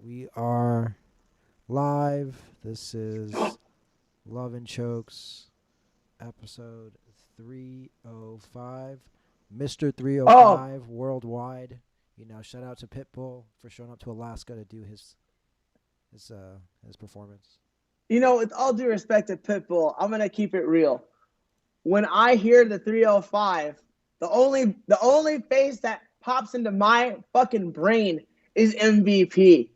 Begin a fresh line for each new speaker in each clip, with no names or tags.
We are live. This is Love and Chokes, episode 305. Mr.
Oh,
305 worldwide. Shout out to Pitbull for showing up to Alaska to do his his performance.
with all due respect to Pitbull, I'm gonna keep it real. When I hear the 305, the only face that pops into my fucking brain is MVP.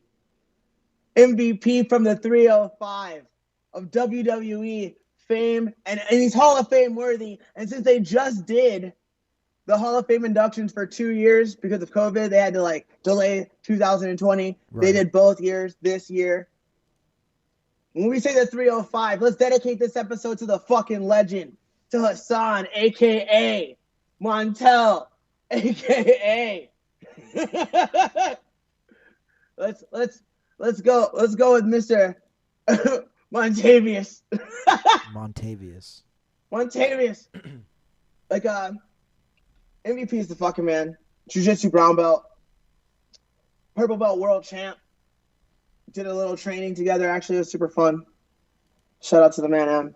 MVP from the 305 of WWE fame, and he's Hall of Fame worthy. And since they just did the Hall of Fame inductions for 2 years because of COVID, they had to delay 2020.
Right.
They did both years this year. When we say the 305, let's dedicate this episode to the fucking legend, to Hassan, aka Montel, aka. let's go with Mr. Montavious. Montavious. MVP is the fucking man. Jiu-Jitsu brown belt, purple belt world champ. Did a little training together. Actually, it was super fun. Shout out to the man,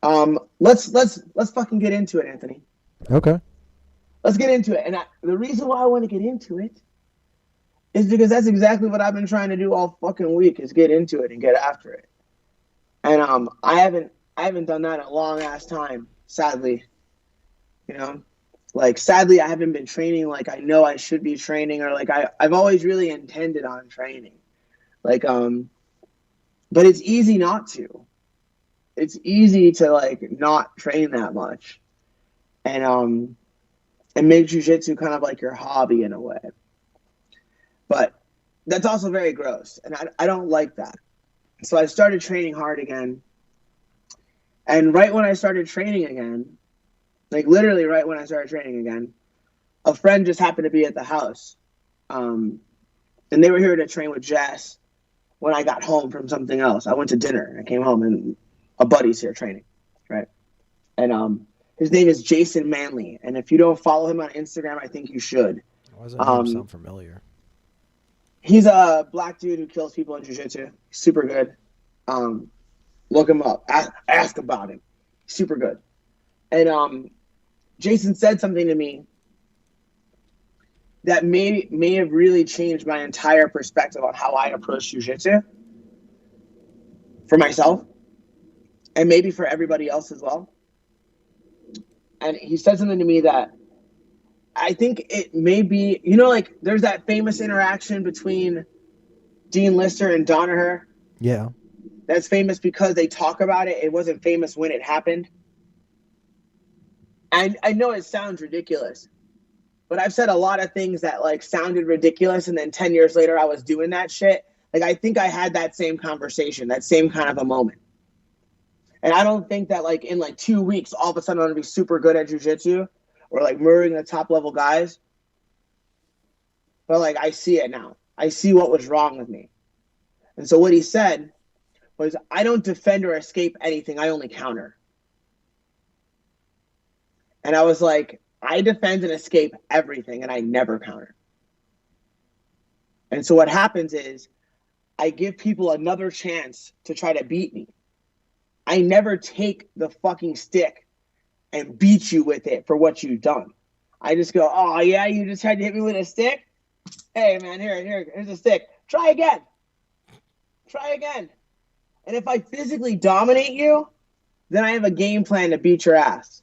M. Let's fucking get into it, Anthony.
Okay.
Let's get into it. And the reason why I want to get into it is because that's exactly what I've been trying to do all fucking week, is get into it and get after it. And I haven't done that in a long ass time, sadly. Sadly, I haven't been training like I know I should be training, or I've always really intended on training. But it's easy not to. It's easy to not train that much, and make jiu-jitsu kind of like your hobby in a way. But that's also very gross, and I don't like that. So I started training hard again, and right when I started training again, literally right when I started training again, a friend just happened to be at the house, and they were here to train with Jess. When I got home from something else, I went to dinner. I came home and a buddy's here training, right? And his name is Jason Manley. And if you don't follow him on Instagram, I think you should.
Why does that name sound familiar?
He's a black dude who kills people in jiu-jitsu. Super good. Look him up. Ask about him. Super good. And Jason said something to me that may have really changed my entire perspective on how I approach jiu-jitsu for myself, and maybe for everybody else as well. And he said something to me that I think it may be, there's that famous interaction between Dean Lister and Danaher.
Yeah.
That's famous because they talk about it. It wasn't famous when it happened. And I know it sounds ridiculous, but I've said a lot of things that sounded ridiculous, and then 10 years later I was doing that shit. I think I had that same conversation, that same kind of a moment. And I don't think that in 2 weeks all of a sudden I'm gonna be super good at jiu-jitsu or murdering the top level guys. But I see it now. I see what was wrong with me. And so what he said was, I don't defend or escape anything, I only counter. And I was like, I defend and escape everything, and I never counter. And so what happens is I give people another chance to try to beat me. I never take the fucking stick and beat you with it for what you've done. I just go, oh, yeah, you just tried to hit me with a stick? Hey, man, here's a stick. Try again. And if I physically dominate you, then I have a game plan to beat your ass.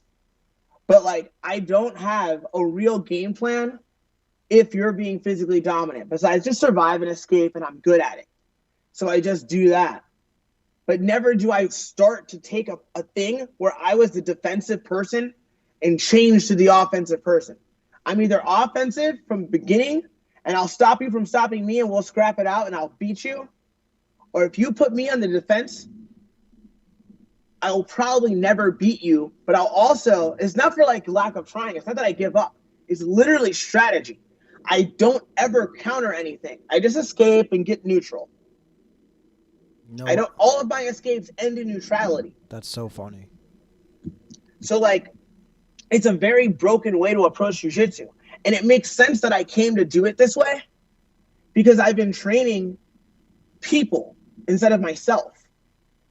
But I don't have a real game plan if you're being physically dominant, besides just survive and escape, and I'm good at it. So I just do that. But never do I start to take a thing where I was the defensive person and change to the offensive person. I'm either offensive from the beginning, and I'll stop you from stopping me, and we'll scrap it out, and I'll beat you. Or if you put me on the defense, I will probably never beat you, but I'll also, it's not for lack of trying. It's not that I give up. It's literally strategy. I don't ever counter anything. I just escape and get neutral.
No.
All of my escapes end in neutrality.
That's so funny.
So it's a very broken way to approach jiu-jitsu. And it makes sense that I came to do it this way because I've been training people instead of myself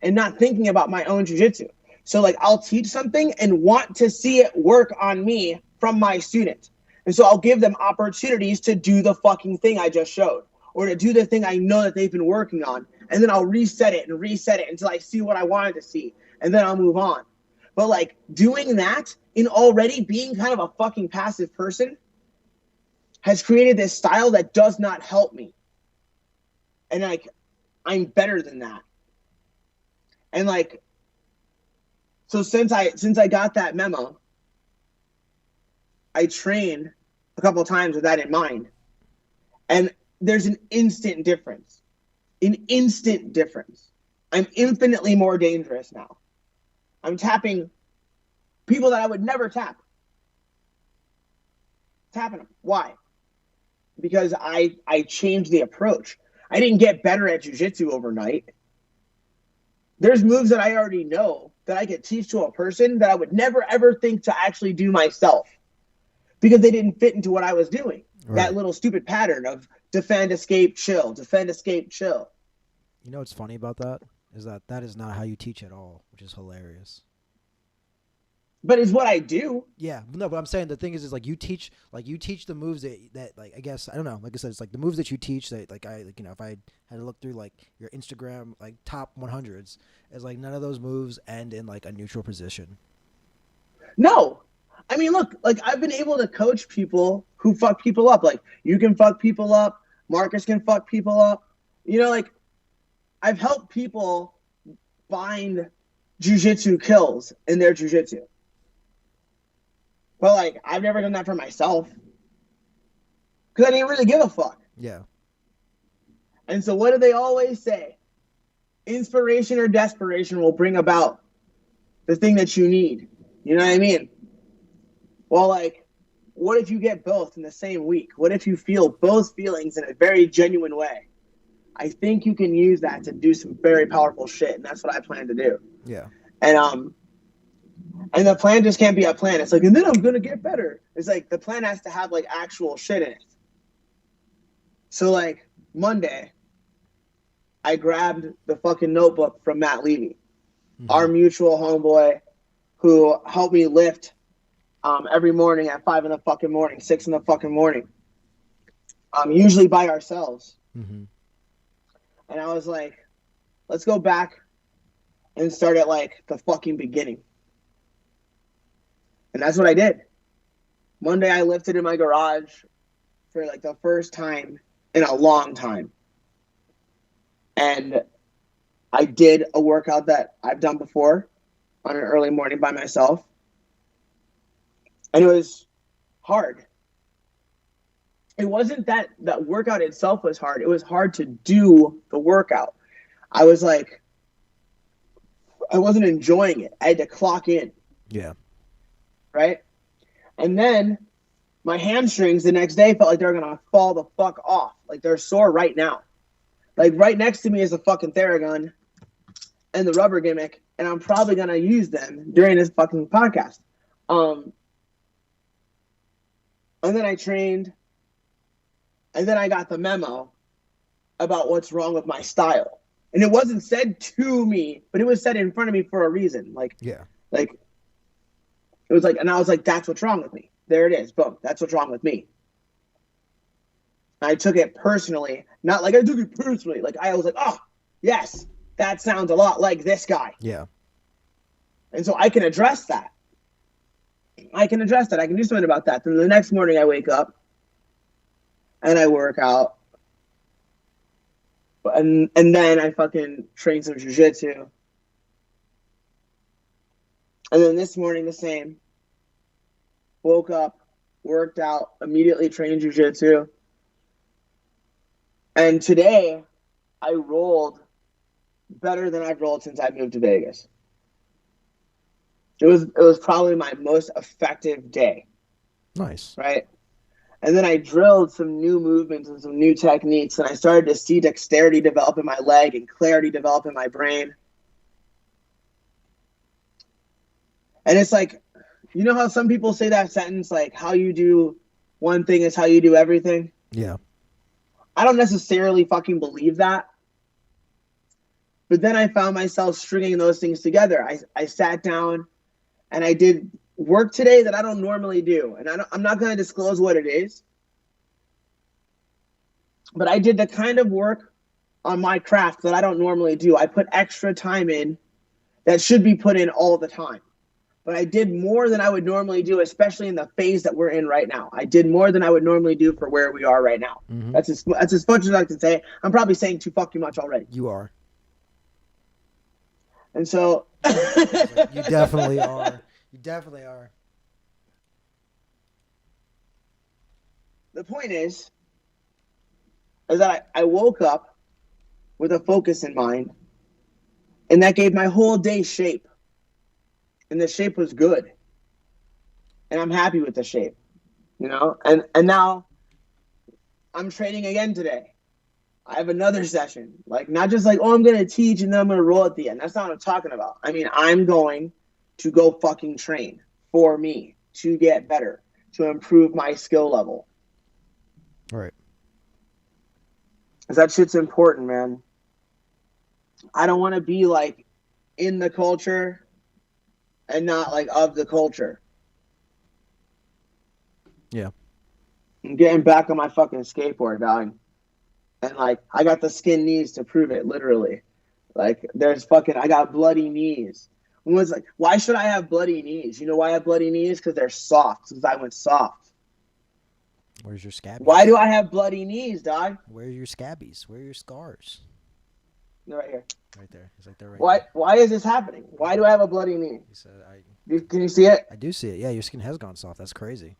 and not thinking about my own jiu-jitsu. So like I'll teach something and want to see it work on me from my student. And so I'll give them opportunities to do the fucking thing I just showed or to do the thing I know that they've been working on. And then I'll reset it until I see what I wanted to see. And then I'll move on. But like doing that in already being kind of a fucking passive person has created this style that does not help me. And like, I'm better than that. And like, so since I got that memo, I trained a couple of times with that in mind. And there's an instant difference. An instant difference. I'm infinitely more dangerous now. I'm tapping people that I would never tap. Tapping them. Why? Because I changed the approach. I didn't get better at jiu-jitsu overnight. There's moves that I already know that I could teach to a person that I would never ever think to actually do myself because they didn't fit into what I was doing. Right. That little stupid pattern of defend, escape, chill, defend, escape, chill.
You know what's funny about that? Is that is not how you teach at all, which is hilarious.
But it's what I do.
Yeah, no, but I'm saying the thing is like you teach the moves that like I guess I don't know. Like I said, it's like the moves that you teach that like I like if I had to look through like your Instagram like top 100s, is like none of those moves end in like a neutral position.
No, I mean look, like I've been able to coach people who fuck people up. Like you can fuck people up, Marcus can fuck people up. You know, like I've helped people find jiu-jitsu kills in their jiu-jitsu. But, like, I've never done that for myself. Because I didn't really give a fuck.
Yeah.
And so what do they always say? Inspiration or desperation will bring about the thing that you need. You know what I mean? Well, like, what if you get both in the same week? What if you feel both feelings in a very genuine way? I think you can use that to do some very powerful shit, and that's what I plan to do.
Yeah.
And the plan just can't be a plan. It's like, and then I'm going to get better. It's like the plan has to have like actual shit in it. So like Monday, I grabbed the fucking notebook from Matt Levy, our mutual homeboy who helped me lift every morning at 5 in the fucking morning, 6 in the fucking morning. Usually by ourselves. Mm-hmm. And I was like, let's go back and start at like the fucking beginning. And that's what I did. Monday, I lifted in my garage for like the first time in a long time. And I did a workout that I've done before on an early morning by myself. And it was hard. It wasn't that workout itself was hard. It was hard to do the workout. I was like, I wasn't enjoying it. I had to clock in.
Yeah.
Right? And then my hamstrings the next day felt like they're going to fall the fuck off. Like they're sore right now. Like right next to me is a fucking Theragun and the rubber gimmick. And I'm probably going to use them during this fucking podcast. And then I trained. And then I got the memo about what's wrong with my style. And it wasn't said to me, but it was said in front of me for a reason. Like, yeah. Like, it was like, and I was like, that's what's wrong with me. There it is. Boom. That's what's wrong with me. I took it personally. Not like I took it personally. Like I was like, oh, yes, that sounds a lot like this guy.
Yeah.
And so I can address that. I can do something about that. Then the next morning I wake up and I work out. And then I fucking train some jiu-jitsu. And then this morning, the same. Woke up, worked out, immediately trained jiu-jitsu. And today, I rolled better than I've rolled since I moved to Vegas. It was probably my most effective day.
Nice.
Right? And then I drilled some new movements and some new techniques, and I started to see dexterity develop in my leg and clarity develop in my brain. And it's like, you know how some people say that sentence, like, how you do one thing is how you do everything?
Yeah.
I don't necessarily fucking believe that. But then I found myself stringing those things together. I sat down and I did work today that I don't normally do. And I'm not going to disclose what it is. But I did the kind of work on my craft that I don't normally do. I put extra time in that should be put in all the time. But I did more than I would normally do, especially in the phase that we're in right now. I did more than I would normally do for where we are right now.
Mm-hmm.
That's as much as I can say. I'm probably saying too fucking much already.
You are.
And so
you definitely are. You definitely are.
The point is that I woke up with a focus in mind, and that gave my whole day shape. And the shape was good. And I'm happy with the shape. You know? And now I'm training again today. I have another session. Like, not just like, oh, I'm going to teach and then I'm going to roll at the end. That's not what I'm talking about. I mean, I'm going to go fucking train for me to get better, to improve my skill level.
Right.
Because that shit's important, man. I don't want to be like in the culture and not like of the culture.
Yeah.
I'm getting back on my fucking skateboard, dog. And like, I got the skin knees to prove it, literally. Like, I got bloody knees. Was like, why should I have bloody knees? You know why I have bloody knees? Because they're soft. Because I went soft.
Where's your scabbies?
Why do I have bloody knees, dog?
Where's your scabbies? Where are your scars?
They're right here.
Right there. It's like they're right
Why is this happening? Why do I have a bloody knee?
He said,
Can you see it?
I do see it. Yeah, your skin has gone soft. That's crazy.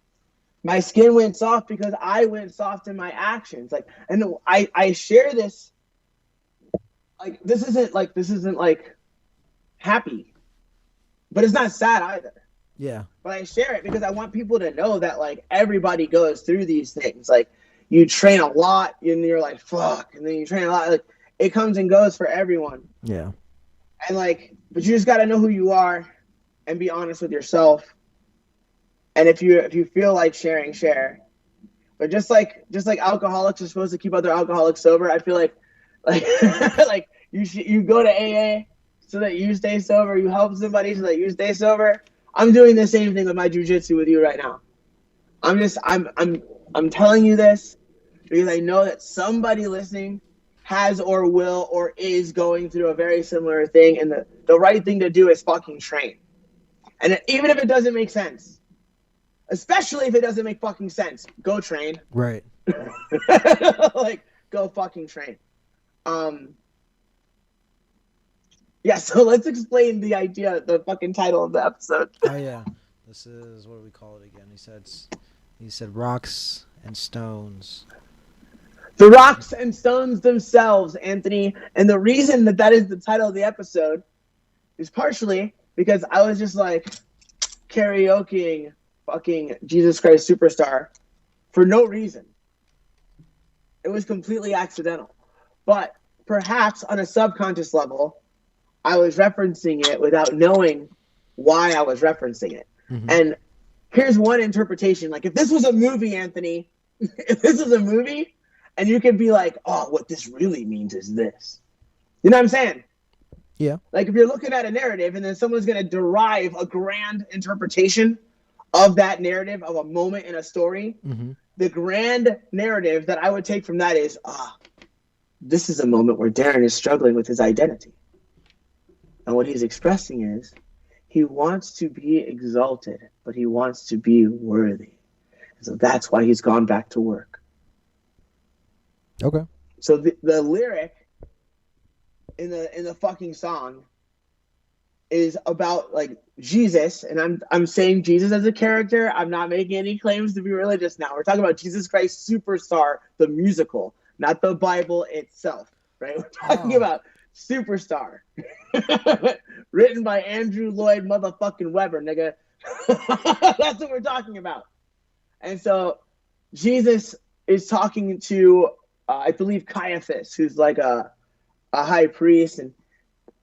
My skin went soft because I went soft in my actions. Like, and I share this. Like, this isn't like happy, but it's not sad either.
Yeah.
But I share it because I want people to know that like everybody goes through these things. Like, you train a lot and you're like, fuck, and then you train a lot. Like, it comes and goes for everyone.
Yeah.
And like, but you just got to know who you are and be honest with yourself. And if you feel like sharing, share. But just like alcoholics are supposed to keep other alcoholics sober, I feel like like you go to AA so that you stay sober. You help somebody so that you stay sober. I'm doing the same thing with my jujitsu with you right now. I'm telling you this because I know that somebody listening has or will or is going through a very similar thing, and the right thing to do is fucking train. And even if it doesn't make sense. Especially if it doesn't make fucking sense. Go train.
Right.
Like, go fucking train. Yeah, so let's explain the idea, the fucking title of the episode.
Oh, yeah. This is, what do we call it again? He said rocks and stones.
The rocks and stones themselves, Anthony. And the reason that is the title of the episode is partially because I was just like karaokeing fucking Jesus Christ Superstar for no reason. It was completely accidental. But perhaps on a subconscious level, I was referencing it without knowing why I was referencing it. Mm-hmm. And here's one interpretation. Like, if this was a movie, Anthony, if this was a movie, and you could be like, oh, what this really means is this. You know what I'm saying?
Yeah.
Like, if you're looking at a narrative and then someone's going to derive a grand interpretation of that narrative, of a moment in a story, mm-hmm. The grand narrative that I would take from that is, this is a moment where Darren is struggling with his identity. And what he's expressing is, he wants to be exalted, but he wants to be worthy. And so that's why he's gone back to work.
Okay.
So the lyric in the fucking song is about like Jesus, and I'm saying Jesus as a character. I'm not making any claims to be religious now. We're talking about Jesus Christ Superstar, the musical, not the Bible itself, right? We're talking about Superstar, written by Andrew Lloyd motherfucking Webber, nigga. That's what we're talking about. And so Jesus is talking to, I believe, Caiaphas, who's like a high priest, and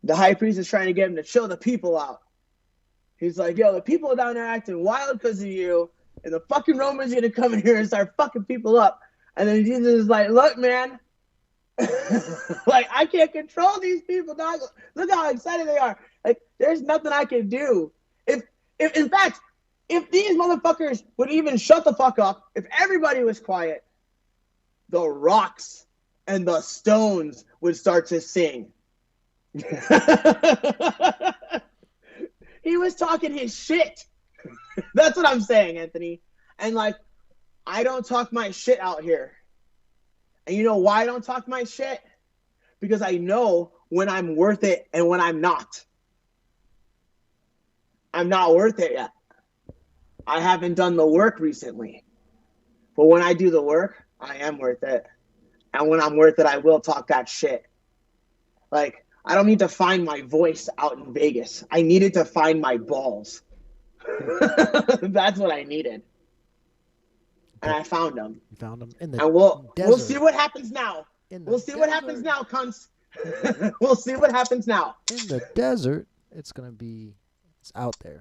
the high priest is trying to get him to chill the people out. He's like, yo, the people down there acting wild because of you, and the fucking Romans are going to come in here and start fucking people up. And then Jesus is like, look, man, Like, I can't control these people, dog. Look how excited they are. Like, there's nothing I can do. If in fact, if these motherfuckers would even shut the fuck up, if everybody was quiet, the rocks and the stones would start to sing. He was talking his shit. That's what I'm saying, Anthony. And like, I don't talk my shit out here. And you know why I don't talk my shit? Because I know when I'm worth it and when I'm not. I'm not worth it yet. I haven't done the work recently. But when I do the work, I am worth it. And when I'm worth it, I will talk that shit. Like, I don't need to find my voice out in Vegas. I needed to find my balls. That's what I needed. And I found them.
You found them in the
and
desert.
We'll see what happens now. We'll see what happens now, cunts. We'll see what happens now.
In the desert, it's out there.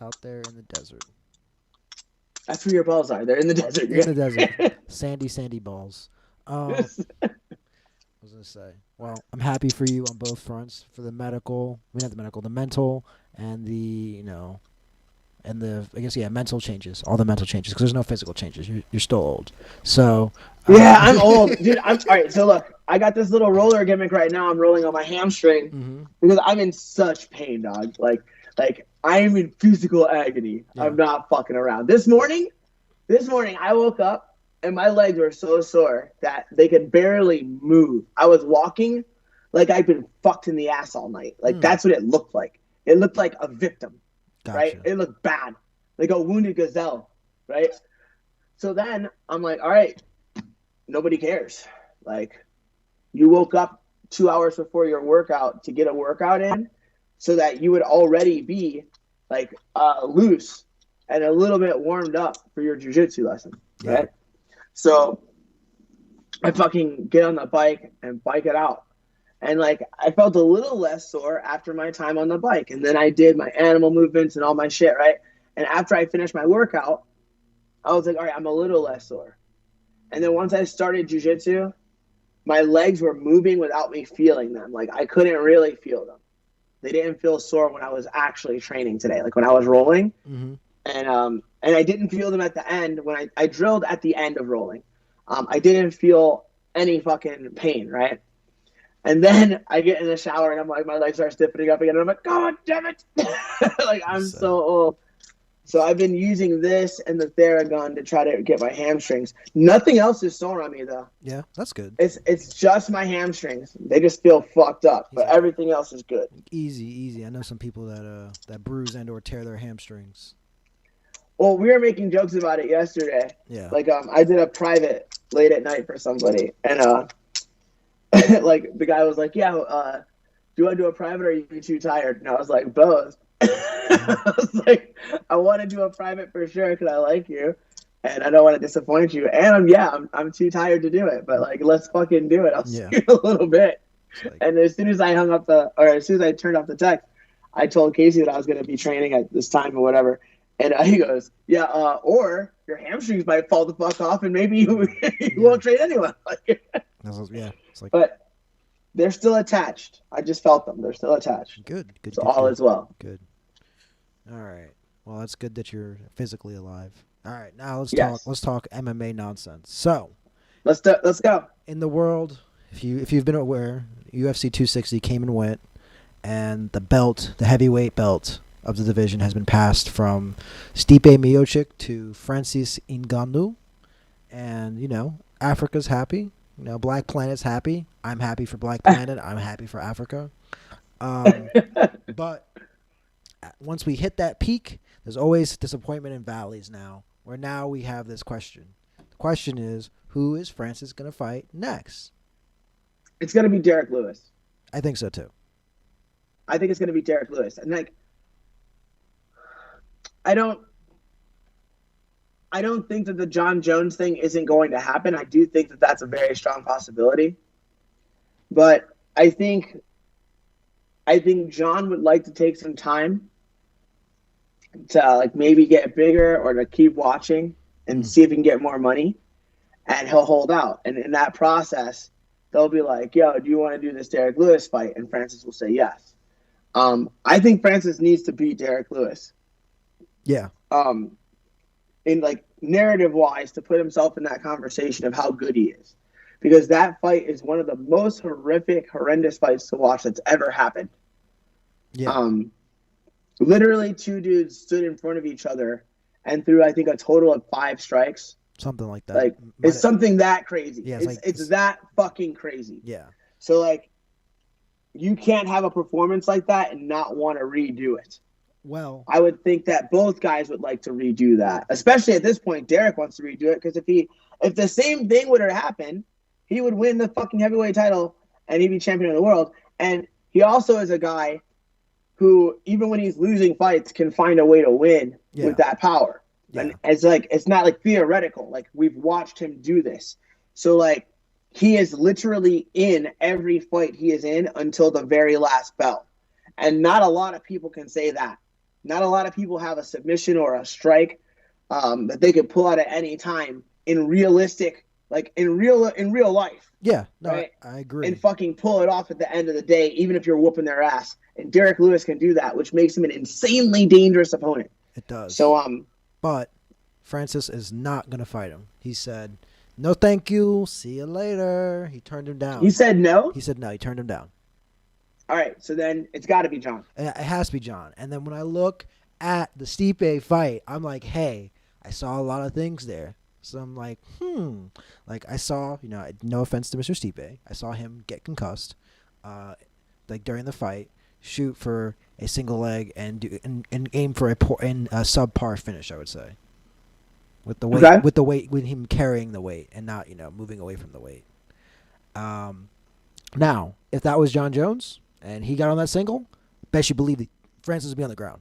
Out there in the desert.
That's where your balls are. They're in the desert.
In the desert. Sandy balls. I was going to say, well, I'm happy for you on both fronts, for the mental, and the, mental changes, all the mental changes, because there's no physical changes. You're still old. So.
Yeah, I'm old. Dude, all right, so look, I got this little roller gimmick right now. I'm rolling on my hamstring because I'm in such pain, dog. Like I'm in physical agony. Yeah. I'm not fucking around. This morning, I woke up and my legs were so sore that they could barely move. I was walking like I'd been fucked in the ass all night. Like that's what it looked like. It looked like a victim, right? It looked bad, like a wounded gazelle, right? So then I'm like, all right, nobody cares. Like, you woke up 2 hours before your workout to get a workout in, so that you would already be like loose and a little bit warmed up for your jiu-jitsu lesson, right? So I fucking get on the bike and bike it out. And like, I felt a little less sore after my time on the bike. And then I did my animal movements and all my shit, right? And after I finished my workout, I was like, all right, I'm a little less sore. And then once I started jiu-jitsu, my legs were moving without me feeling them. Like, I couldn't really feel them. They didn't feel sore when I was actually training today, like when I was rolling. And I didn't feel them at the end when I drilled at the end of rolling. I didn't feel any fucking pain, right? And then I get in the shower and I'm like, my legs are stiffening up again. And I'm like, God damn it. Like, I'm so old. So I've been using this and the Theragun to try to get my hamstrings. Nothing else is sore on me, though.
Yeah, that's good.
It's just my hamstrings. They just feel fucked up, but everything else is good.
Easy. I know some people that bruise and or tear their hamstrings.
Well, we were making jokes about it yesterday.
Yeah.
Like, I did a private late at night for somebody, and like the guy was like, "Yeah, do you want to do a private or are you too tired?" And I was like, "Both." I was like, I want to do a private for sure because I like you and I don't want to disappoint you. And I'm too tired to do it, but like, let's fucking do it. I'll see you in a little bit. Like, and as soon as I as soon as I turned off the text, I told Casey that I was going to be training at this time or whatever. And he goes, yeah, or your hamstrings might fall the fuck off and maybe you won't train anyone.
It's like,
but they're still attached. I just felt them. They're still attached.
Good.
So all is well.
Good. All right. Well, that's good that you're physically alive. All right. Now let's talk MMA nonsense. So,
let's go.
In the world, if you've been aware, UFC 260 came and went, and the heavyweight belt of the division has been passed from Stipe Miocic to Francis Ngannou, and Africa's happy. Black Planet's happy. I'm happy for Black Planet. I'm happy for Africa. But once we hit that peak, there's always disappointment in valleys now, where now we have this question. The question is, who is Francis going to fight next?
It's going to be Derek Lewis.
I think so, too.
I think it's going to be Derek Lewis. And, like, I don't think that the John Jones thing isn't going to happen. I do think that that's a very strong possibility. But I think John would like to take some time to like maybe get bigger or to keep watching and see if he can get more money, and he'll hold out. And in that process, they'll be like, "Yo, do you want to do this Derek Lewis fight?" And Francis will say yes. I think Francis needs to beat Derek Lewis.
Yeah.
In like narrative wise, to put himself in that conversation of how good he is, because that fight is one of the most horrendous fights to watch that's ever happened.
Yeah.
Literally, two dudes stood in front of each other and threw, I think, a total of 5 strikes.
Something like that.
Like, it's something that crazy.
Yeah,
it's that fucking crazy.
Yeah.
So, like, you can't have a performance like that and not want to redo it.
Well,
I would think that both guys would like to redo that, especially at this point. Derek wants to redo it because if the same thing would have happened, he would win the fucking heavyweight title and he'd be champion of the world. And he also is a guy who, even when he's losing fights, can find a way to win with that power.
Yeah.
And it's not like theoretical. Like, we've watched him do this. So, like, he is literally in every fight he is in until the very last bell. And not a lot of people can say that. Not a lot of people have a submission or a strike that they can pull out at any time in realistic, like in real life.
Yeah, no,
right?
I agree.
And fucking pull it off at the end of the day, even if you're whooping their ass. And Derek Lewis can do that, which makes him an insanely dangerous opponent.
It does.
So,
but Francis is not gonna fight him. He said, "No, thank you. See you later." He turned him down.
He said no.
He said no. He turned him down.
All right, so then it's got to be John.
It has to be John. And then when I look at the Stipe fight, I'm like, hey, I saw a lot of things there. So I'm like, Like, I saw, no offense to Mr. Stipe, I saw him get concussed, like during the fight, shoot for a single leg and aim for a subpar finish, I would say. With the weight,
Okay.
with him carrying the weight and not, moving away from the weight. Now, if that was John Jones and he got on that single, bet you believe that Francis would be on the ground.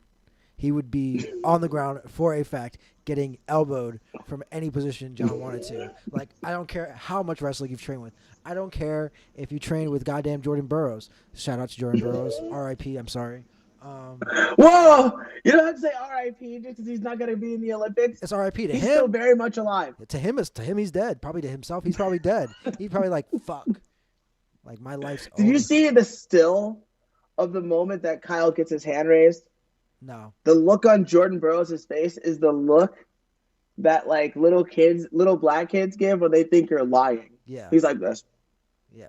He would be on the ground for a fact, getting elbowed from any position John wanted to. Like, I don't care how much wrestling you've trained with. I don't care if you train with goddamn Jordan Burroughs. Shout out to Jordan Burroughs. R.I.P. I'm sorry.
Whoa! You don't have to say R.I.P. just because he's not going to be in the Olympics.
It's R.I.P. to him.
He's still very much alive.
To him, he's dead. Probably to himself, he's probably dead. He's probably like, fuck. Like, my life's over.
Did you see the still of the moment that Kyle gets his hand raised?
No.
The look on Jordan Burroughs' face is the look that, like, little black kids give when they think you're lying.
Yeah.
He's like this.
Yeah.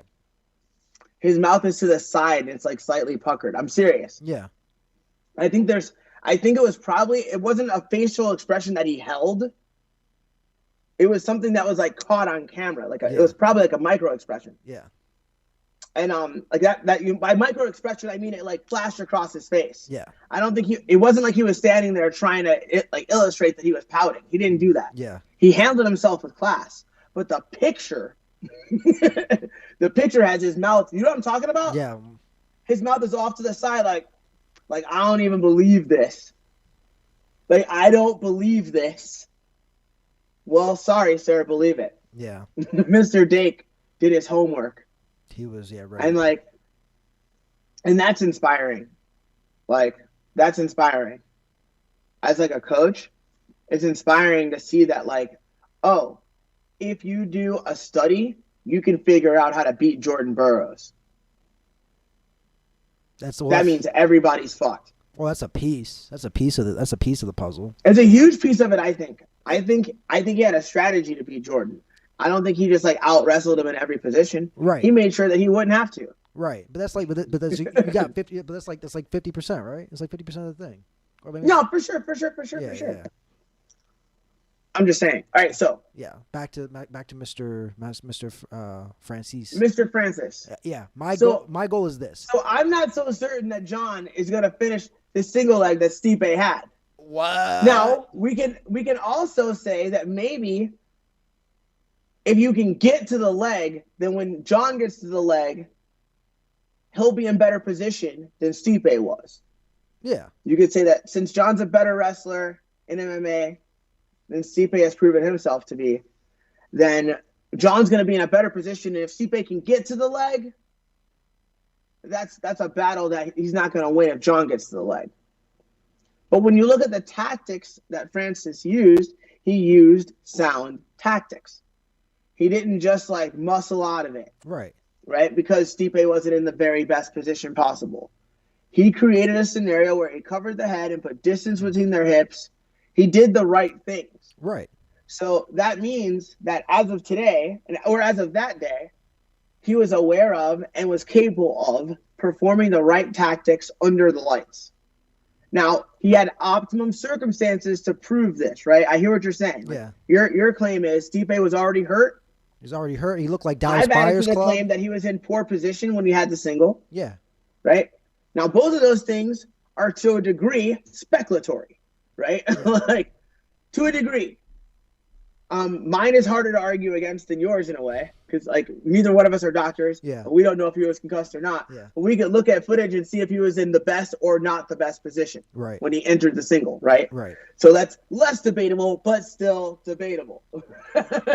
His mouth is to the side and it's like slightly puckered. I'm serious.
Yeah.
I think it wasn't a facial expression that he held. It was something that was like caught on camera. It was probably like a micro expression.
Yeah.
And like by micro expression, I mean it like flashed across his face.
Yeah.
I don't think it wasn't like he was standing there trying to illustrate that he was pouting. He didn't do that.
Yeah.
He handled himself with class. But the picture, the picture has his mouth. You know what I'm talking about?
Yeah.
His mouth is off to the side, like I don't even believe this. Like, I don't believe this. Well, sorry, sir, believe it.
Yeah.
Mr. Dake did his homework.
He was, right.
And that's inspiring. Like, that's inspiring. As like a coach, it's inspiring to see that, like, oh, if you do a study, you can figure out how to beat Jordan Burroughs. That means everybody's fucked.
Well, that's a piece. That's a piece of the puzzle.
It's a huge piece of it, I think. I think he had a strategy to beat Jordan. I don't think he just like out wrestled him in every position.
Right.
He made sure that he wouldn't have to.
Right. But that's like, you got 50. But that's like 50%, right? It's like 50% of the thing.
Or maybe no, for sure.
Yeah.
I'm just saying. All right, so
yeah, back to Mr. Francis.
Mr. Francis.
Yeah, my goal is this.
So I'm not so certain that John is gonna finish the single leg that Stipe had.
What?
Now we can also say that maybe if you can get to the leg, then when John gets to the leg, he'll be in better position than Stipe was.
Yeah.
You could say that since John's a better wrestler in MMA than Stipe has proven himself to be, then John's going to be in a better position. And if Stipe can get to the leg, that's a battle that he's not going to win if John gets to the leg. But when you look at the tactics that Francis used, he used sound tactics. He didn't just like muscle out of it.
Right.
right? Because Stipe wasn't in the very best position possible. He created a scenario where he covered the head and put distance between their hips. He did the right things.
Right.
So that means that as of today, or as of that day, he was aware of and was capable of performing the right tactics under the lights. Now, he had optimum circumstances to prove this, right? I hear what you're saying.
Yeah.
Your claim is Stipe was already hurt.
He's already hurt. He looked like Dallas
I've added
Buyers
to the
Club.
claim that he was in poor position when he had the single.
Yeah.
Right? Now, both of those things are to a degree speculatory, right?
Yeah.
Like, to a degree. Mine is harder to argue against than yours in a way, because like neither one of us are doctors.
Yeah.
We don't know if he was concussed or not.
Yeah.
But we could look at footage and see if he was in the best or not the best position
Right.
when he entered the single, right?
Right.
So that's less debatable, but still debatable.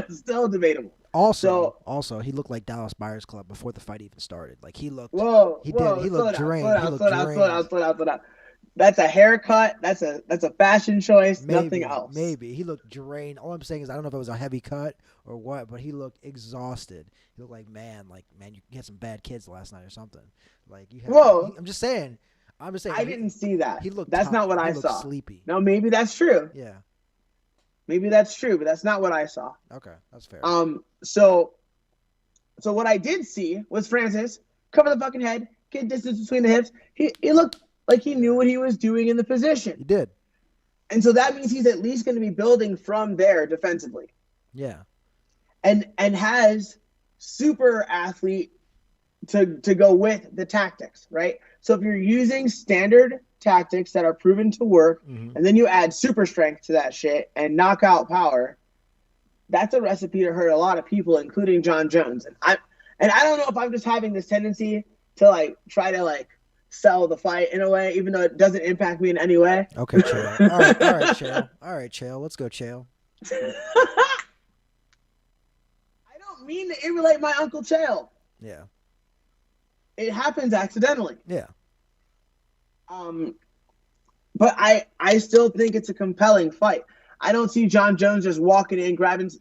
Still debatable.
Also, he looked like Dallas Buyers Club before the fight even started. Like he looked.
Whoa,
He
whoa,
did. He
slow
looked
down,
drained.
slow down,
He looked
slow down,
drained.
slow down, slow down, slow down. That's a haircut. That's a fashion choice.
Maybe,
nothing else.
Maybe he looked drained. All I'm saying is I don't know if it was a heavy cut or what, but he looked exhausted. He looked like man, you had some bad kids last night or something. Like you had.
Whoa.
I'm just saying.
I didn't see that.
He looked.
That's
top-
not what I
he looked
saw.
Sleepy.
Now maybe that's true.
Yeah.
Maybe that's true, but that's not what I saw.
Okay, that's fair.
So what I did see was Francis cover the fucking head, get distance between the hips. He looked like he knew what he was doing in the position.
He did.
And so that means he's at least going to be building from there defensively.
Yeah.
And has super athlete to go with the tactics, right? So if you're using standard tactics that are proven to work,
Mhm.
and then you add super strength to that shit and knockout power, that's a recipe to hurt a lot of people, including John Jones. And I don't know if I'm just having this tendency to like try to like sell the fight in a way, even though it doesn't impact me in any way.
Okay, Chael. All right, Chael. All right, Chael. Let's go, Chael.
I don't mean to emulate my Uncle Chael.
Yeah.
It happens accidentally.
Yeah.
But I still think it's a compelling fight. I don't see John Jones just walking in, grabbing this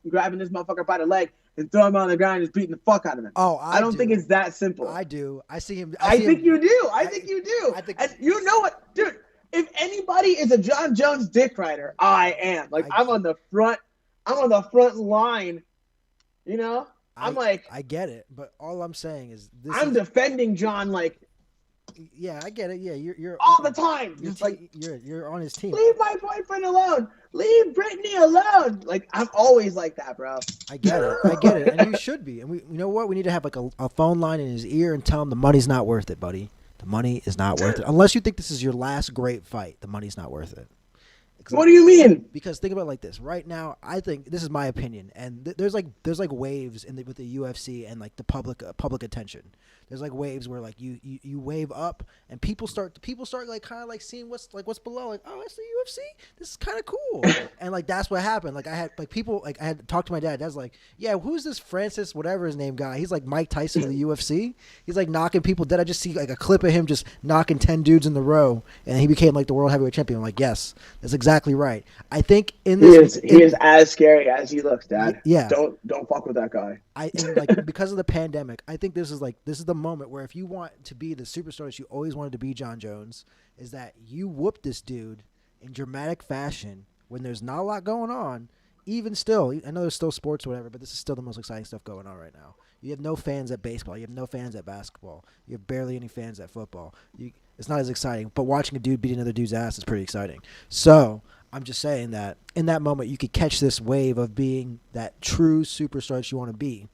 motherfucker by the leg and throwing him on the ground and just beating the fuck out of him.
Oh,
I don't think it's that simple.
I do. I see him.
I
see
think
him,
you do. I think you do.
I think-
and you know what, dude? If anybody is a John Jones dick rider, I am. Like I'm on the front line. You know?
I get it, but all I'm saying is this.
I'm defending John like
Yeah, I get it. Yeah, you're
all the time.
You're,
Just like
you're on his team.
leave my boyfriend alone. Leave Brittany alone. Like I'm always like that, bro.
I get it, and you should be. And you know what? We need to have like a phone line in his ear and tell him the money's not worth it, buddy. The money is not worth it. Unless you think this is your last great fight, the money's not worth it.
What do you mean?
Because think about it like this. Right now, I think this is my opinion, and there's like waves with the UFC and like the public attention. There's like waves where like you wave up and people start like kind of like seeing what's below. Like, oh, that's the UFC. This is kind of cool. And like that's what happened. Like I had to talk to my dad. Dad's like, yeah, who's this Francis whatever his name guy? He's like Mike Tyson of the UFC. He's like knocking people dead. I just see like a clip of him just knocking 10 dudes in the row, and he became like the world heavyweight champion. I'm like, yes, that's exactly right. I think in this
he is as scary as he looks, Dad.
Yeah.
Don't fuck with that guy.
And like because of the pandemic, I think this is the moment where if you want to be the superstar that you always wanted to be, John Jones, is that you whoop this dude in dramatic fashion when there's not a lot going on. Even still, I know there's still sports or whatever, but this is still the most exciting stuff going on right now. You have no fans at baseball. You have no fans at basketball. You have barely any fans at football. It's not as exciting, but watching a dude beat another dude's ass is pretty exciting. So I'm just saying that in that moment, you could catch this wave of being that true superstar that you want to be.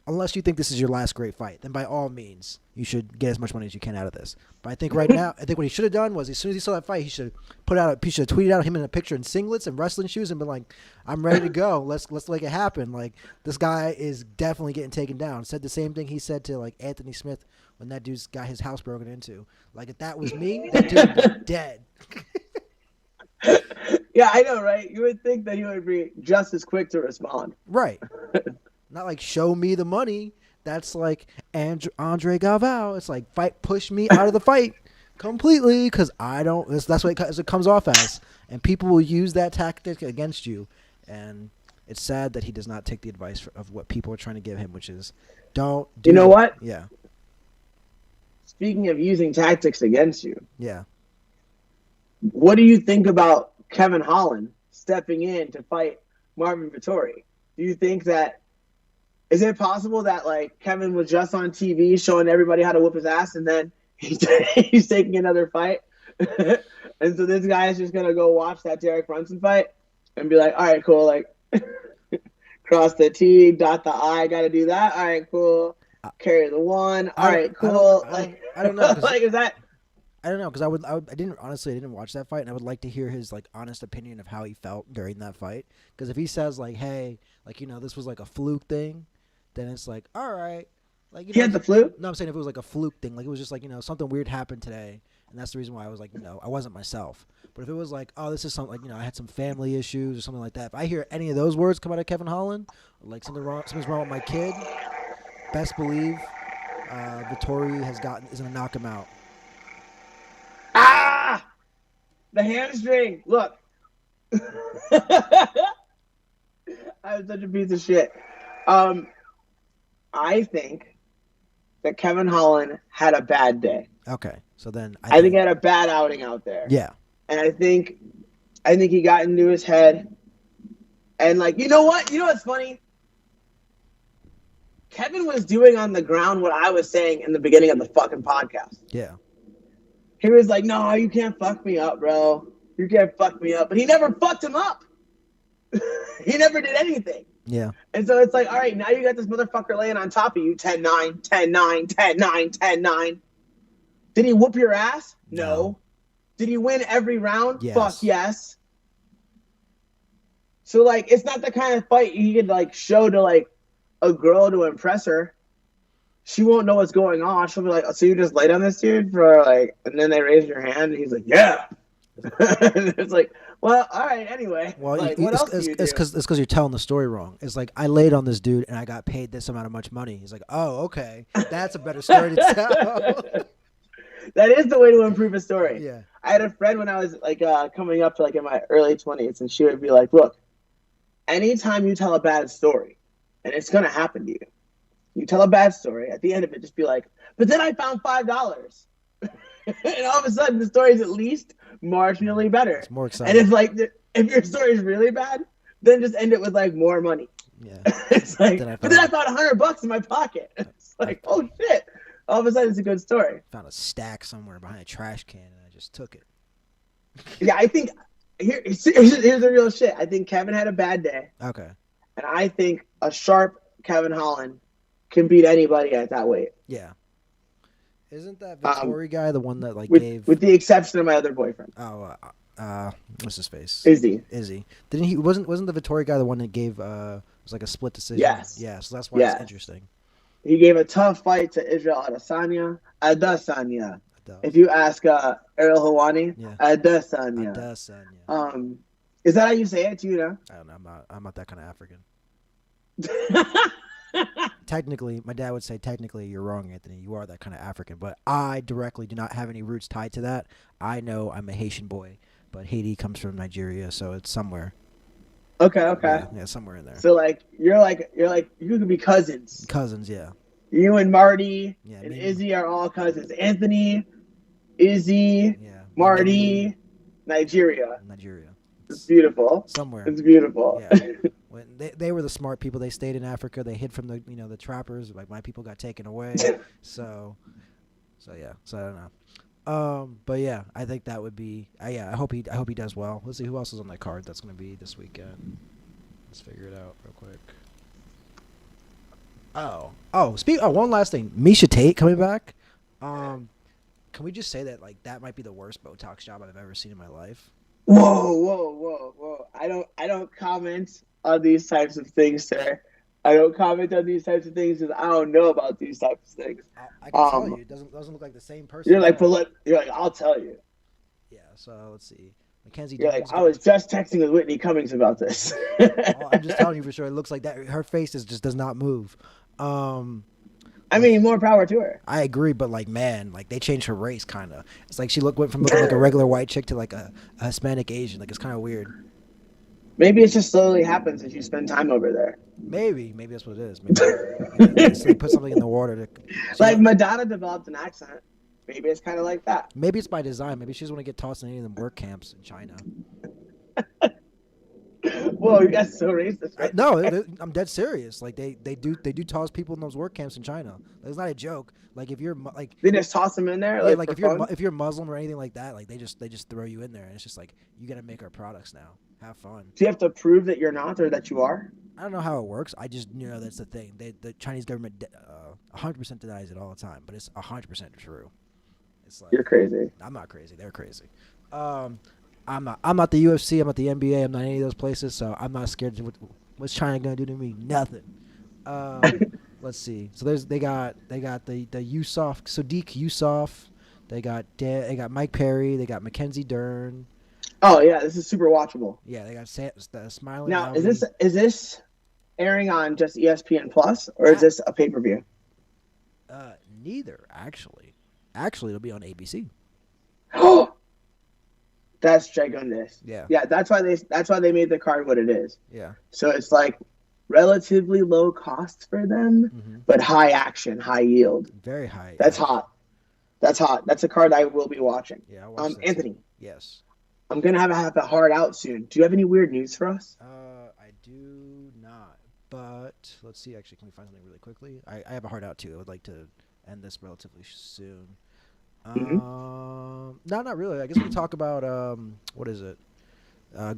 Unless you think this is your last great fight, then by all means, you should get as much money as you can out of this. But I think right now, what he should have done was as soon as he saw that fight, he should have tweeted out him in a picture in singlets and wrestling shoes and been like, "I'm ready to go. Let's make it happen." Like this guy is definitely getting taken down. Said the same thing he said to like Anthony Smith when that dude's got his house broken into. Like if that was me, that dude would be dead.
Yeah, I know, right? You would think that he would be just as quick to respond.
Right. Not like show me the money. That's like Andre Galvao. It's like push me out of the fight completely because I don't. That's what it comes off as, and people will use that tactic against you. And it's sad that he does not take the advice of what people are trying to give him, which is Don't do
You know
that.
what?
Yeah.
Speaking of using tactics against you,
Yeah.
what do you think about Kevin Holland stepping in to fight Marvin Vettori? Do you think that is it possible that like Kevin was just on TV showing everybody how to whoop his ass, and then he's taking another fight, and so this guy is just gonna go watch that Derek Brunson fight and be like, all right, cool, like cross the T, dot the I, got to do that. All right, cool. Carry the one. All right, cool.
I don't know.
Like, is that?
I don't know because I didn't honestly I didn't watch that fight, and I would like to hear his like honest opinion of how he felt during that fight. Because if he says like, hey, like this was like a fluke thing, then it's like, all right, like
He had the flu?
No, I'm saying if it was like a fluke thing, like it was just like something weird happened today, and that's the reason why I was like I wasn't myself. But if it was like, oh, this is something like I had some family issues or something like that. If I hear any of those words come out of Kevin Holland, like something's wrong with my kid, best believe Vettori is gonna knock him out.
Ah, the hamstring. Look, I'm such a piece of shit. I think that Kevin Holland had a bad day.
Okay, so then
I think he had a bad outing out there.
Yeah,
and I think he got into his head, and like you know what's funny? Kevin was doing on the ground what I was saying in the beginning of the fucking podcast.
Yeah.
He was like, no, you can't fuck me up, bro. You can't fuck me up. But he never fucked him up. He never did anything.
Yeah.
And so it's like, all right, now you got this motherfucker laying on top of you, 10-9, 10-9, 10-9, 10-9. Did he whoop your ass? No. Did he win every round?
Yes.
Fuck yes. So, like, it's not the kind of fight you could, like, show to, like, a girl to impress her. She won't know what's going on. She'll be like, oh, so you just laid on this dude for like, and then they raise your hand and he's like, yeah. It's like, well, all right, anyway.
Well,
like, what else do you do?
It's because you're telling the story wrong. It's like, I laid on this dude and I got paid this amount of much money. He's like, oh, okay. That's a better story to tell.
That is the way to improve a story.
Yeah.
I had a friend when I was like coming up to like in my early 20s, and she would be like, look, anytime you tell a bad story, and it's going to happen to you, you tell a bad story, at the end of it, just be like, but then I found $5. And all of a sudden, the story is at least marginally better.
It's more exciting.
And if your story is really bad, then just end it with like more money.
Yeah.
It's like, but then I found $100 in my pocket. It's like, oh shit. All of a sudden, it's a good story.
Found a stack somewhere behind a trash can and I just took it.
Yeah, I think, here's the real shit. I think Kevin had a bad day.
Okay.
And I think a sharp Kevin Holland can beat anybody at that weight.
Yeah. Isn't that Vettori guy the one that like
with the exception of my other boyfriend?
Oh, what's his face?
Izzy.
Didn't he? Wasn't the Vettori guy the one that gave it was like a split decision?
Yes.
Yeah. So that's why it's interesting.
He gave a tough fight to Israel Adesanya. If you ask Ariel Helwani, Adesanya. Is that how you say it? Do you know?
I don't know. I'm not that kind of African. Technically, my dad would say, technically, you're wrong, Anthony. You are that kind of African. But I directly do not have any roots tied to that. I know I'm a Haitian boy, but Haiti comes from Nigeria, so it's somewhere.
Okay.
Yeah, somewhere in there.
So you're like you could be cousins.
Cousins, yeah.
You and Marty and
maybe.
Izzy are all cousins. Anthony, Izzy, Marty, Nigeria. It's beautiful.
Somewhere.
It's beautiful.
Yeah. When they were the smart people. They stayed in Africa. They hid from the trappers. Like my people got taken away. so yeah. So I don't know. But yeah, I think that would be. I hope he does well. Let's see who else is on that card. That's going to be this weekend. Let's figure it out real quick. One last thing. Misha Tate coming back. Can we just say that that might be the worst Botox job I've ever seen in my life?
Whoa. I don't comment on these types of things, sir. I don't comment on these types of things because I don't know about these types of things.
I can tell you, it doesn't look like the same person.
You're like, I'll tell you.
Yeah, so let's see. Mackenzie.
You're like, I was just texting with Whitney Cummings about this.
I'm just telling you for sure. It looks like that. Her face just does not move.
I mean, more power to her.
I agree, but they changed her race kind of. It's like she went from looking like a regular white chick to like a Hispanic Asian. Like it's kind of weird.
Maybe it just slowly happens as you spend time over there.
Maybe that's what it is. Maybe they put something in the water to.
Like Madonna developed an accent. Maybe it's kind of like that.
Maybe it's by design. Maybe she doesn't want to get tossed in any of them work camps in China.
Whoa, you guys so racist. Right?
No, I'm dead serious. Like they do toss people in those work camps in China. It's not a joke. Like if you're like
they just toss them in there.
Yeah,
like
if you're Muslim or anything like that, like they just throw you in there, and it's just like you got to make our products now. Have fun.
Do you have to prove that you're not or that you are?
I don't know how it works. I just that's the thing. The Chinese government 100% denies it all the time, but it's 100% true. It's like
you're crazy.
I'm not crazy. They're crazy. I'm not the UFC. I'm not the NBA. I'm not any of those places. So I'm not scared. What's China gonna do to me? Nothing. Let's see. So they got the Yusuf Sadiq Yusuf. They got Mike Perry. They got Mackenzie Dern.
Oh yeah, this is super watchable.
Yeah, they got Smiling.
Now, is this airing on just ESPN Plus or is this a pay-per-view?
Neither, actually. Actually, it'll be on ABC.
Oh, that's gigantic.
Yeah.
Yeah, that's why they made the card what it is.
Yeah.
So it's like relatively low cost for them, but high action, high yield.
Very high.
That's hot. That's hot. That's a card I will be watching.
Yeah. I'll watch
Anthony.
Too. Yes.
I'm gonna have a hard out soon. Do you have any weird news for us?
I do not. But let's see. Actually, can we find something really quickly? I have a hard out too. I would like to end this relatively soon. No, not really. I guess we can talk about what is it?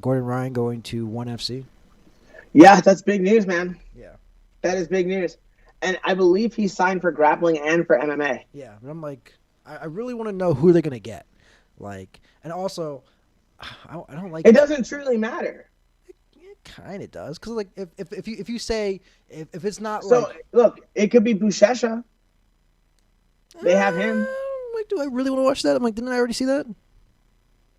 Gordon Ryan going to ONE FC.
Yeah, that's big news, man.
Yeah.
That is big news. And I believe he signed for grappling and for MMA.
Yeah, but I'm like, I really want to know who they're gonna get. Like, and also, I don't like.
It doesn't truly matter.
It kind of does, because like if you say if it's not
so
like,
look, it could be Buchecha. They have him.
Like, do I really want to watch that? I'm like, didn't I already see that?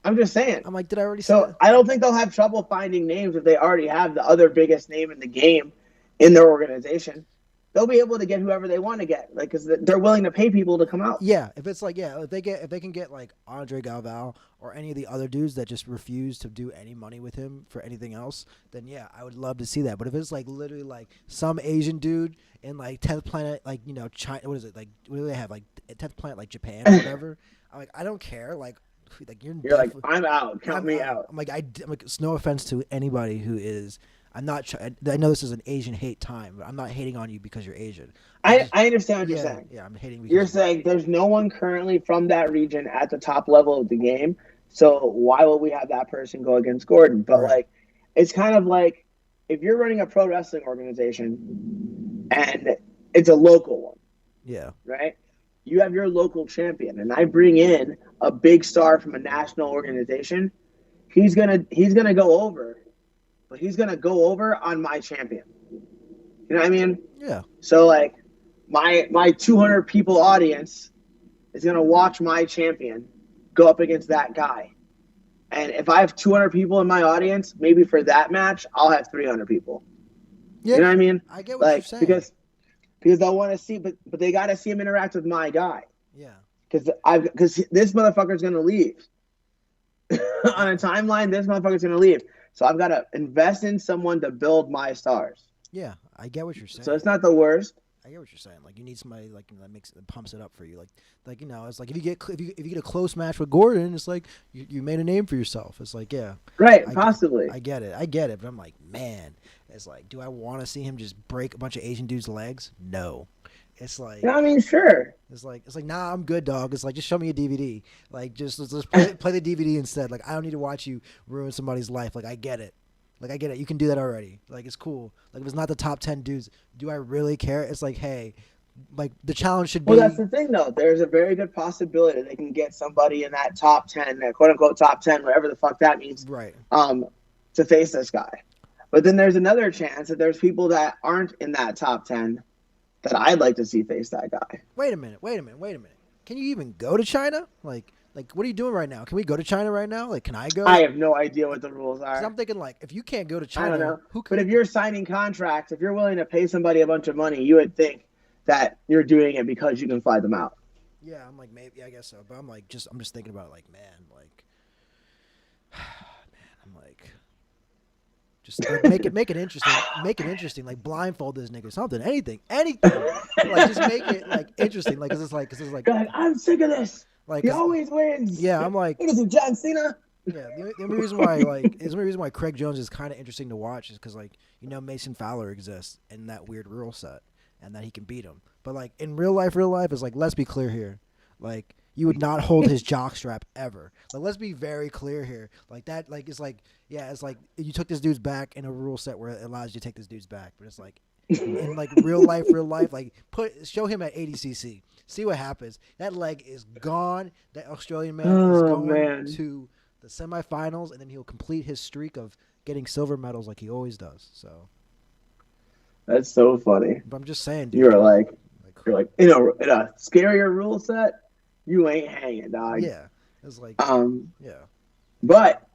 I'm just saying.
I'm like, did I already see
So
that?
I don't think they'll have trouble finding names if they already have the other biggest name in the game in their organization. They'll be able to get whoever they want to get, like, because they're willing to pay people to come out.
Yeah, if it's like, if they can get like Andre Galval or any of the other dudes that just refuse to do any money with him for anything else, then yeah, I would love to see that. But if it's like literally like some Asian dude in like 10th planet, like China, what is it, like what do they have, like 10th planet, like Japan or whatever? I'm like, I don't care, like you're
like, I'm out, count me out.
I'm like, it's no offense to anybody who is. I'm not. I know this is an Asian hate time, but I'm not hating on you because you're Asian.
I understand what you're saying.
Yeah, I'm hating.
You're saying there's no one currently from that region at the top level of the game, so why will we have that person go against Gordon? But
right.
Like, it's kind of like if you're running a pro wrestling organization and it's a local one.
Yeah.
Right. You have your local champion, and I bring in a big star from a national organization. He's gonna go over. But he's going to go over on my champion. You know what I mean?
Yeah.
So, like, my 200 people audience is going to watch my champion go up against that guy. And if I have 200 people in my audience, maybe for that match, I'll have 300 people. Yeah. You know what I mean?
I get what you're saying.
Because they'll want to see, but they got to see him interact with my guy.
Yeah.
Because this motherfucker's going to leave. On a timeline, this motherfucker's going to leave. So I've got to invest in someone to build my stars.
Yeah, I get what you're saying.
So it's not the worst.
I get what you're saying. Like, you need somebody like that pumps it up for you. Like it's like if you get a close match with Gordon, it's like you made a name for yourself. It's like, yeah,
right, possibly.
I get it, but I'm like, man, it's like, do I want to see him just break a bunch of Asian dudes' legs? No. It's like,
I mean, sure.
It's like, nah, I'm good, dog. It's like, just show me a DVD. Like, just let's play the DVD instead. Like, I don't need to watch you ruin somebody's life. Like, I get it. You can do that already. Like, it's cool. Like, if it's not the top 10 dudes, do I really care? It's like, hey, like, the challenge should be.
Well, that's the thing, though. There's a very good possibility they can get somebody in that top 10, quote unquote top 10, whatever the fuck that means.
Right.
To face this guy. But then there's another chance that there's people that aren't in that top 10 that I'd like to see face that guy.
Wait a minute. Can you even go to China? Like, what are you doing right now? Can we go to China right now? Like, can I go?
I have no idea what the rules are.
'Cause I'm thinking, like, if you can't go to China,
I don't know.
who can?
But if you're signing contracts, if you're willing to pay somebody a bunch of money, you would think that you're doing it because you can fly them out.
Yeah, I'm like, maybe, I guess so. But I'm just thinking about it, like, man, like, I'm like, Just like make it interesting. Make it interesting. Like blindfold this nigga, something, anything. Like just make it like interesting. Like cause it's like
You're like, I'm sick of this.
like
He
'cause-
always wins.
yeah. I'm like
What is it, John Cena?
yeah. The only reason why like the only reason why Craig Jones is kind of interesting to watch is because like Mason Fowler exists in that weird rule set and that he can beat him. But like in real life, it's like let's be clear here, like. You would not hold his jock strap ever. Like, let's be very clear here. Like that, like it's like, yeah, it's like you took this dude's back in a rule set where it allows you to take this dude's back. But it's like, in like real life, like show him at ADCC, see what happens. That leg is gone. That Australian man is going to the semifinals, and then he'll complete his streak of getting silver medals like he always does. So
that's so funny.
But I'm just saying, dude.
You're like in a scarier rule set. You ain't hanging, dog.
Yeah, it's like yeah,
but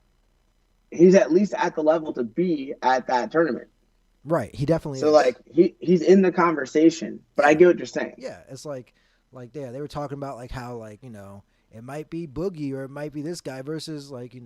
he's at least at the level to be at that tournament.
Right, he definitely.
So
is.
like he's in the conversation, but I get what you're saying.
Yeah, it's like yeah, they were talking about like how like it might be Boogie or it might be this guy versus like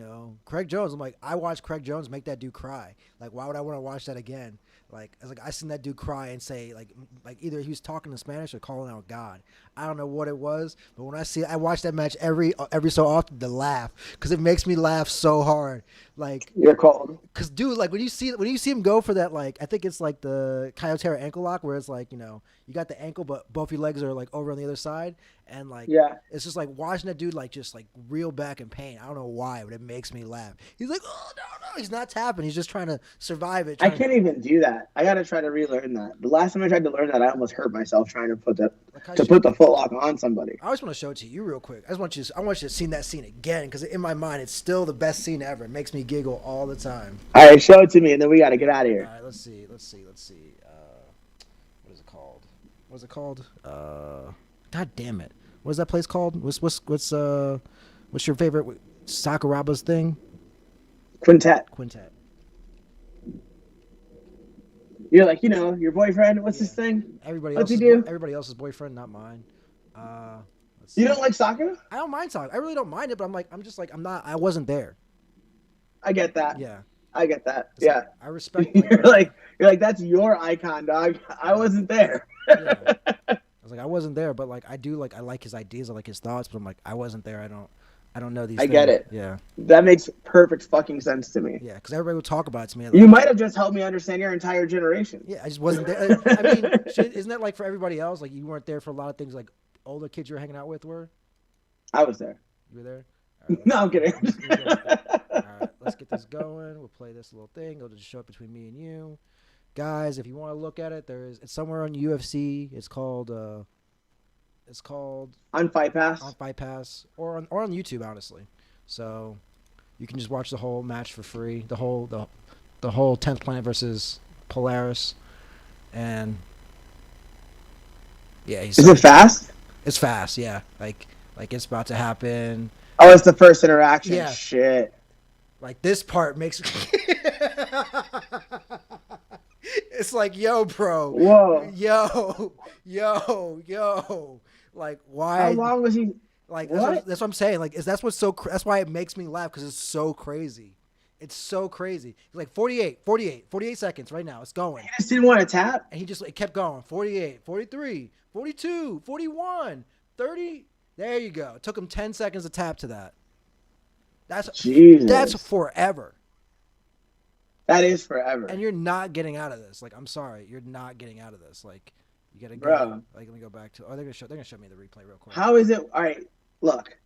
Craig Jones. I'm like I watched Craig Jones make that dude cry. Like why would I want to watch that again? Like I seen that dude cry and say like either he was talking in Spanish or calling out God. I don't know what it was, but when I watch that match every so often to laugh because it makes me laugh so hard. Like
you're cold.
Cause dude, like when you see him go for that, like I think it's like the Kyotera ankle lock where it's like you got the ankle but both your legs are like over on the other side and like it's just like watching that dude like just like reel back in pain. I don't know why, but it makes me laugh. He's like, oh no, he's not tapping. He's just trying to survive it.
I can't even do that. I gotta try to relearn that. The last time I tried to learn that, I almost hurt myself trying to put the foot lock on somebody.
I just want to show it to you real quick. I want you to see that scene again because in my mind it's still the best scene ever. It makes me giggle all the time.
All right, show it to me, and then we gotta get out of here.
All right, let's see. What is it called? God damn it! What is that place called? What's your favorite Sakuraba's thing?
Quintet. You're like, your boyfriend. What's his thing? What's he do?
Everybody else's boyfriend, not mine.
You don't like Sakura?
I don't mind Sakura. I really don't mind it, but I wasn't there.
I get that.
Yeah.
I get that.
It's
yeah.
Like, I respect.
You're like that's your icon, dog. I wasn't there.
Yeah. I was like, I wasn't there, but like I like his ideas, I like his thoughts, but I'm like, I wasn't there. I don't know these.
I get it.
Yeah.
That makes perfect fucking sense to me.
Yeah, because everybody would talk about it to me. Like,
you might have just helped me understand your entire generation.
Yeah, I just wasn't there. I mean, isn't that like for everybody else? Like you weren't there for a lot of things. Like older kids you were hanging out with were.
I was there.
You were there.
Right, no, I'm kidding.
All right, let's get this going. We'll play this little thing. It'll just show up between me and you, guys. If you want to look at it, it's somewhere on UFC. It's called
on Fight Pass.
On Fight Pass or on YouTube, honestly. So you can just watch the whole match for free. The whole 10th Planet versus Polaris, and yeah,
is it fast?
It's fast. Yeah, like it's about to happen.
Oh, it's the first interaction.
Yeah.
Shit.
Like this part makes. It's like, yo, bro.
Whoa.
Yo. Like, why?
How long was he?
Like, that's what I'm saying. Like, that's that's why it makes me laugh because it's so crazy. It's so crazy. He's like 48 seconds right now. It's going.
He just didn't want to tap.
And it kept going. 48, 43, 42, 41, 30. There you go. It took him 10 seconds to tap to that. That's forever.
That is forever.
And you're not getting out of this. Like, I'm sorry, you're not getting out of this. Like, you gotta go.
Bro.
Like, let me go back to. Oh, they're gonna show me the replay real quick.
How is it? All right, look.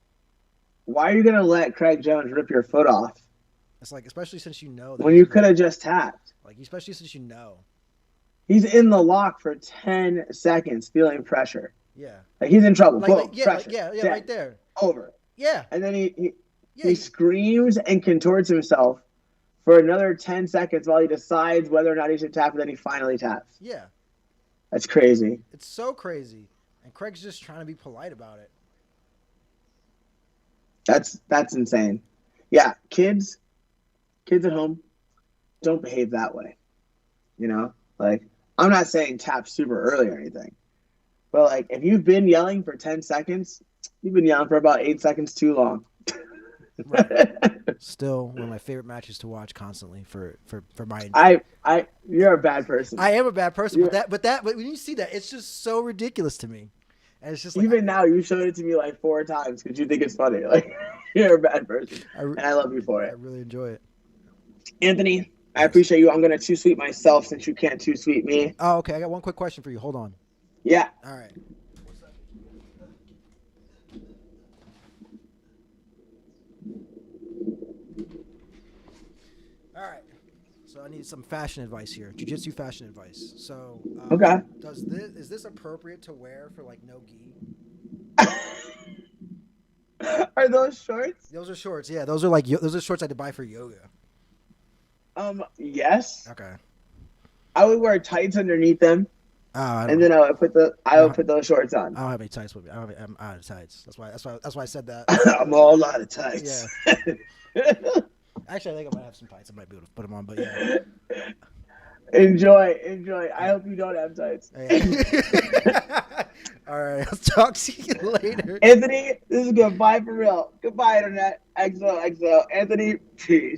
Why are you gonna let Craig Jones rip your foot off?
It's like, especially since you know.
When you could have just tapped.
Like, especially since you know.
He's in the lock for 10 seconds, feeling pressure.
Yeah.
Like he's in trouble.
Like,
Boom, pressure.
Yeah, right there.
Over.
Yeah.
And then he screams and contorts himself for another 10 seconds while he decides whether or not he should tap, and then he finally taps.
Yeah.
That's crazy.
It's so crazy. And Craig's just trying to be polite about it.
That's insane. Yeah, kids at home, don't behave that way. Like, I'm not saying tap super early or anything. But, like, if you've been yelling for 10 seconds, you've been yelling for about 8 seconds too long.
Right. Still one of my favorite matches to watch constantly for my.
You're a bad person.
I am a bad person,
You're-
but when you see that, it's just so ridiculous to me, and it's just like
Even now, you showed it to me like 4 times because you think it's funny. Like, you're a bad person, and I love you for
I
it.
really enjoy it.
Anthony, I appreciate you. I'm gonna too sweet myself since you can't too sweet me.
Oh, okay. I got one quick question for you. Hold on.
Yeah.
All right. All right. So I need some fashion advice here. Jiu-jitsu fashion advice. So
Okay.
Is this appropriate to wear for like no gi?
Are those shorts?
Those are shorts. Yeah, those are shorts I had to buy for yoga.
Yes.
Okay.
I would wear tights underneath them, and then I would put those shorts on.
I don't have any tights with me. I'm out of tights. That's why I said that.
I'm all out of tights.
Yeah. Actually, I think I might have some tights. I might be able to put them on, but yeah.
Enjoy. I hope you don't have tights.
All right. I'll talk to you later.
Anthony, this is goodbye for real. Goodbye, internet. XOXO. Anthony, peace.